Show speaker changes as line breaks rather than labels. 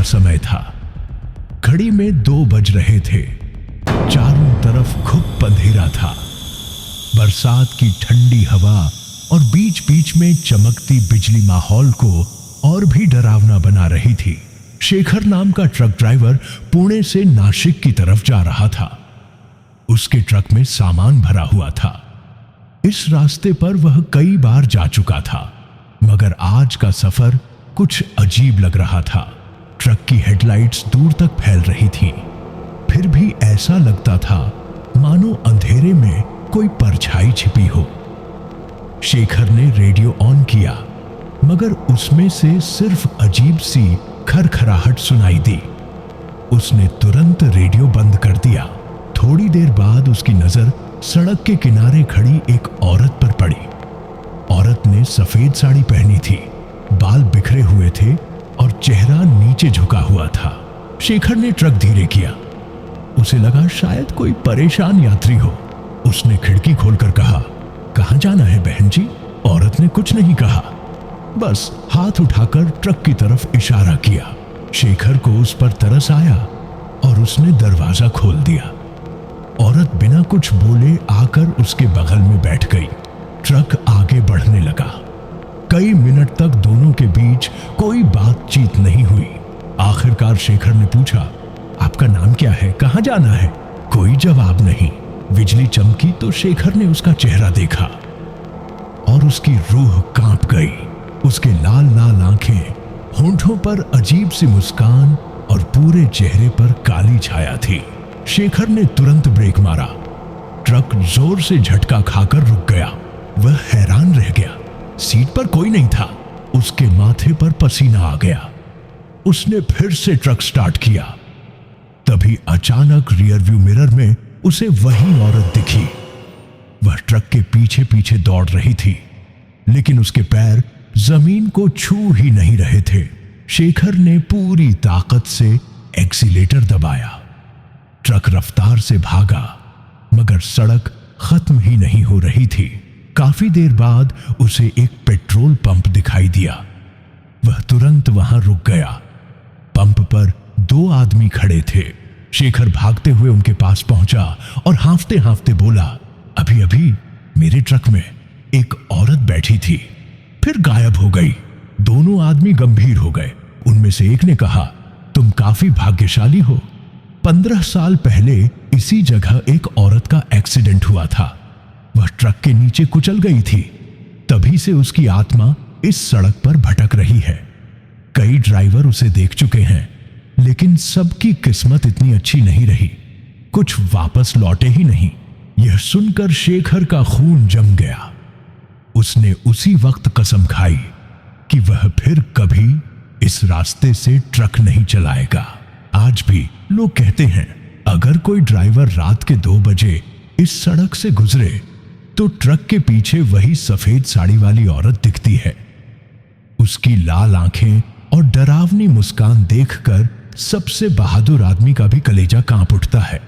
समय था। घड़ी में 2 बज रहे थे। चारों तरफ घुप अंधेरा था। बरसात की ठंडी हवा और बीच बीच में चमकती बिजली माहौल को और भी डरावना बना रही थी। शेखर नाम का ट्रक ड्राइवर पुणे से नासिक की तरफ जा रहा था। उसके ट्रक में सामान भरा हुआ था। इस रास्ते पर वह कई बार जा चुका था, मगर आज का सफर कुछ अजीब लग रहा था। ट्रक की हेडलाइट्स दूर तक फैल रही थी, फिर भी ऐसा लगता था मानो अंधेरे में कोई परछाई छिपी हो। शेखर ने रेडियो ऑन किया, मगर उसमें से सिर्फ अजीब सी खरखराहट सुनाई दी। उसने तुरंत रेडियो बंद कर दिया। थोड़ी देर बाद उसकी नजर सड़क के किनारे खड़ी एक औरत पर पड़ी। औरत ने सफेद साड़ी पहनी थी, बाल बिखरे हुए थे और चेहरा नीचे झुका हुआ था। शेखर ने ट्रक धीरे किया। उसे लगा शायद कोई परेशान यात्री हो। उसने खिड़की खोलकर कहा, कहां जाना है बहन जी? औरत ने कुछ नहीं कहा, बस हाथ उठाकर ट्रक की तरफ इशारा किया। शेखर को उस पर तरस आया और उसने दरवाजा खोल दिया। औरत बिना कुछ बोले आकर उसके बगल में बैठ गई। ट्रक आगे बढ़ने लगा। कई मिनट तक दोनों के बीच कोई बातचीत नहीं हुई। आखिरकार शेखर ने पूछा, आपका नाम क्या है? कहां जाना है? कोई जवाब नहीं। बिजली चमकी तो शेखर ने उसका चेहरा देखा और उसकी रूह कांप गई। उसके लाल लाल आंखें, होंठों पर अजीब सी मुस्कान और पूरे चेहरे पर काली छाया थी। शेखर ने तुरंत ब्रेक मारा। ट्रक जोर से झटका खाकर रुक गया। वह हैरान रह गया। सीट पर कोई नहीं था। उसके माथे पर पसीना आ गया। उसने फिर से ट्रक स्टार्ट किया। तभी अचानक रियरव्यू मिरर में उसे वही औरत दिखी। वह ट्रक के पीछे पीछे दौड़ रही थी, लेकिन उसके पैर जमीन को छू ही नहीं रहे थे। शेखर ने पूरी ताकत से एक्सीलेटर दबाया। ट्रक रफ्तार से भागा, मगर सड़क खत्म ही नहीं हो रही थी। काफी देर बाद उसे एक पेट्रोल पंप दिखाई दिया। वह तुरंत वहां रुक गया। पंप पर 2 आदमी खड़े थे। शेखर भागते हुए उनके पास पहुंचा और हांफते हांफते बोला, अभी अभी मेरे ट्रक में एक औरत बैठी थी, फिर गायब हो गई। दोनों आदमी गंभीर हो गए। उनमें से एक ने कहा, तुम काफी भाग्यशाली हो। 15 साल पहले इसी जगह एक औरत का एक्सीडेंट हुआ था। वह ट्रक के नीचे कुचल गई थी। तभी से उसकी आत्मा इस सड़क पर भटक रही है। कई ड्राइवर उसे देख चुके हैं, लेकिन सबकी किस्मत इतनी अच्छी नहीं रही। कुछ वापस लौटे ही नहीं। यह सुनकर शेखर का खून जम गया। उसने उसी वक्त कसम खाई कि वह फिर कभी इस रास्ते से ट्रक नहीं चलाएगा। आज भी लोग कहते हैं, अगर कोई ड्राइवर रात के 2 बजे इस सड़क से गुजरे तो ट्रक के पीछे वही सफेद साड़ी वाली औरत दिखती है। उसकी लाल आंखें और डरावनी मुस्कान देखकर सबसे बहादुर आदमी का भी कलेजा कांप उठता है।